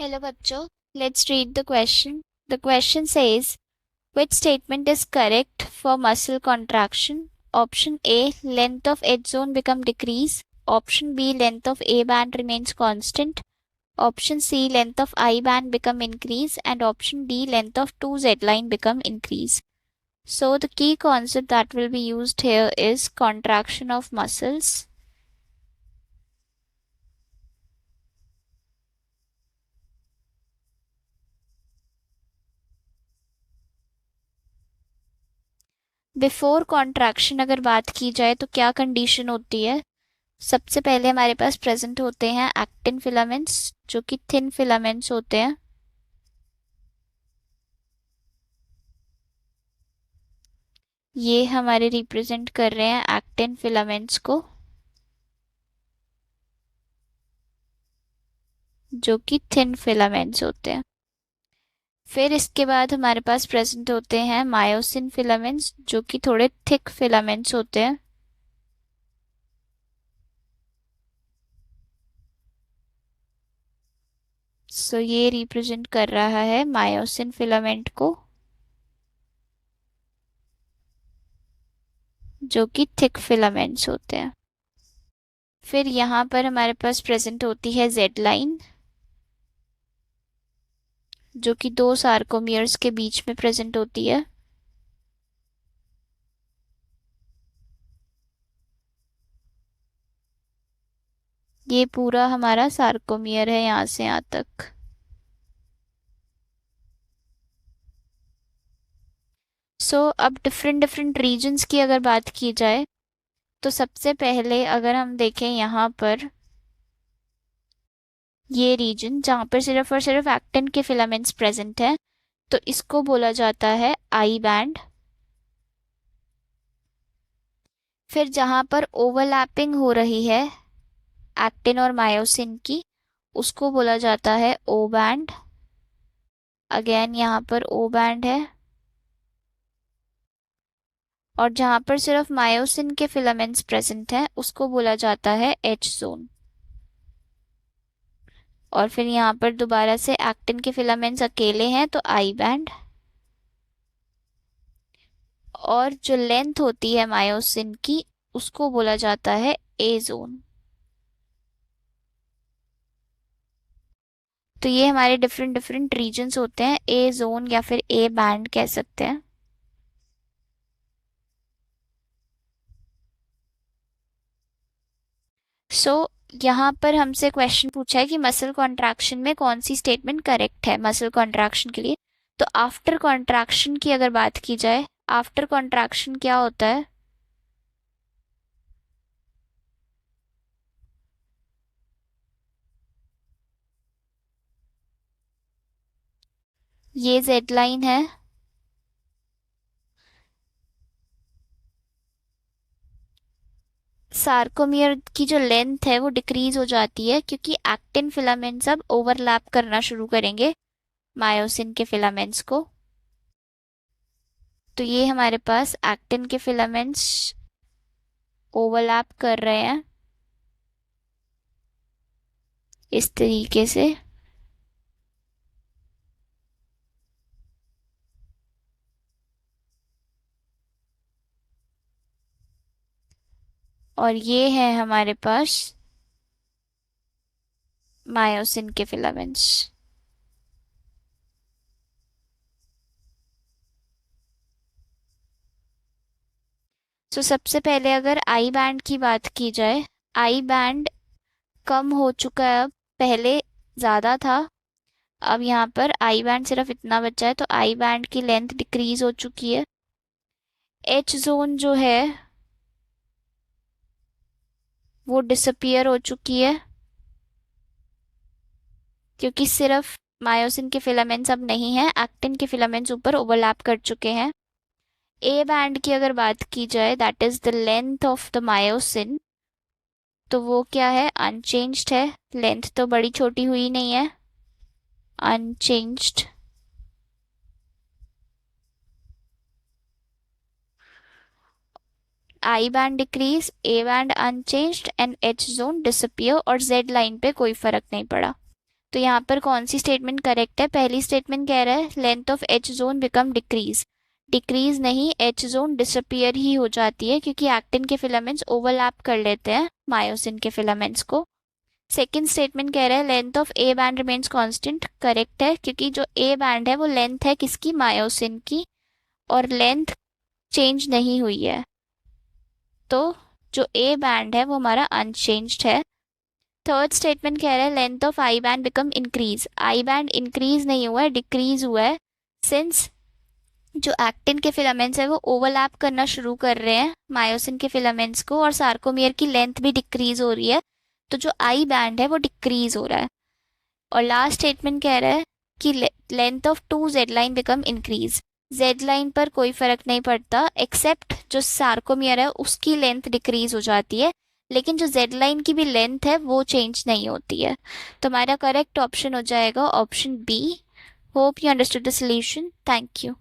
Hello बच्चों, let's read the question. The question says, which statement is correct for muscle contraction? Option A, length of H zone become decrease. Option B, length of A band remains constant. Option C, length of I band become increase. And option D, length of 2Z line become increase. So the key concept that will be used here is contraction of muscles. Before contraction अगर बात की जाए तो क्या condition होती है? सबसे पहले हमारे पास प्रेजेंट होते हैं एक्टिन फिलामेंट्स जो कि थिन फिलामेंट्स होते हैं। ये हमारे रिप्रेजेंट कर रहे हैं एक्टिन फिलामेंट्स को, जो कि थिन फिलामेंट्स होते हैं। फिर इसके बाद हमारे पास प्रेजेंट होते हैं मायोसिन फिलामेंट्स जो कि थोड़े थिक फिलामेंट्स होते हैं। सो ये रिप्रेजेंट कर रहा है मायोसिन फिलामेंट को, जो कि थिक फिलामेंट्स होते हैं। फिर यहाँ पर हमारे पास प्रेजेंट होती है जेड लाइन, जो कि दो सार्कोमियर्स के बीच में प्रेजेंट होती है। ये पूरा हमारा सार्कोमियर है यहाँ से यहाँ तक। अब डिफरेंट डिफरेंट रीजन्स की अगर बात की जाए तो सबसे पहले अगर हम देखें यहाँ पर ये रीजन जहाँ पर सिर्फ और सिर्फ एक्टिन के फिलामेंट्स प्रेजेंट हैं, तो इसको बोला जाता है आई बैंड। फिर जहाँ पर ओवरलैपिंग हो रही है एक्टिन और मायोसिन की, उसको बोला जाता है ओ बैंड। अगेन यहाँ पर ओ बैंड है। और जहाँ पर सिर्फ मायोसिन के फिलामेंट्स प्रेजेंट हैं उसको बोला जाता है एच जोन। और फिर यहाँ पर दोबारा से एक्टिन के फिलामेंट्स अकेले हैं तो आई बैंड। और जो लेंथ होती है मायोसिन की उसको बोला जाता है ए जोन। तो ये हमारे डिफरेंट डिफरेंट रीजन्स होते हैं, ए जोन या फिर ए बैंड कह सकते हैं। यहाँ पर हमसे क्वेश्चन पूछा है कि मसल कॉन्ट्रैक्शन में कौन सी स्टेटमेंट करेक्ट है मसल कॉन्ट्रैक्शन के लिए। तो आफ्टर कॉन्ट्रैक्शन की अगर बात की जाए, आफ्टर कॉन्ट्रैक्शन क्या होता है? ये जेड लाइन है। सार्कोमियर की जो लेंथ है वो डिक्रीज हो जाती है क्योंकि एक्टिन फिलामेंट्स अब ओवरलैप करना शुरू करेंगे मायोसिन के फिलामेंट्स को। तो ये हमारे पास एक्टिन के फिलामेंट्स ओवरलैप कर रहे हैं इस तरीके से। और ये है हमारे पास मायोसिन के फिलामेंट्स। सबसे पहले अगर आई बैंड की बात की जाए, आई बैंड कम हो चुका है अब, पहले ज़्यादा था। अब यहाँ पर आई बैंड सिर्फ इतना बचा है तो आई बैंड की लेंथ डिक्रीज हो चुकी है। एच जोन जो है वो डिसअपियर हो चुकी है क्योंकि सिर्फ मायोसिन के फिलामेंट्स अब नहीं है, एक्टिन के फिलामेंट्स ऊपर ओवरलैप कर चुके हैं। ए बैंड की अगर बात की जाए, that is the length of the myosin, तो वो क्या है? अनचेंज्ड है। लेंथ तो बड़ी छोटी हुई नहीं है, unchanged. I band decrease, A band unchanged and H zone disappear, और जेड लाइन पे कोई फर्क नहीं पड़ा। तो यहाँ पर कौन सी स्टेटमेंट करेक्ट है? पहली स्टेटमेंट कह रहा है length of H zone become decrease. Decrease नहीं, एच जोन डिसअपियर ही हो जाती है क्योंकि एक्टिन के फिलामेंट्स ओवरलैप कर लेते हैं मायोसिन के फिलामेंट्स को। सेकेंड स्टेटमेंट कह रहा है length of A band remains constant. Correct है क्योंकि जो ए बैंड है वो लेंथ है किसकी? मायोसिन की, और लेंथ चेंज नहीं हुई है, तो जो ए बैंड है वो हमारा अनचेंज्ड है। थर्ड स्टेटमेंट कह रहा है length of I band become increase. I band increase नहीं हुआ है, डिक्रीज हुआ है, सिंस जो एक्टिन के फिलामेंट्स है वो ओवरलैप करना शुरू कर रहे हैं मायोसिन के फिलामेंट्स को, और सार्कोमियर की लेंथ भी डिक्रीज हो रही है, तो जो आई बैंड है वो डिक्रीज हो रहा है। और लास्ट स्टेटमेंट कह रहा है कि length of to Z line become increase. Z line पर कोई फर्क नहीं पड़ता, एक्सेप्ट जो सार्कोमियर है उसकी लेंथ डिक्रीज हो जाती है, लेकिन जो जेड लाइन की भी लेंथ है वो चेंज नहीं होती है। तो हमारा करेक्ट ऑप्शन हो जाएगा option B. Hope you understood the solution. Thank you.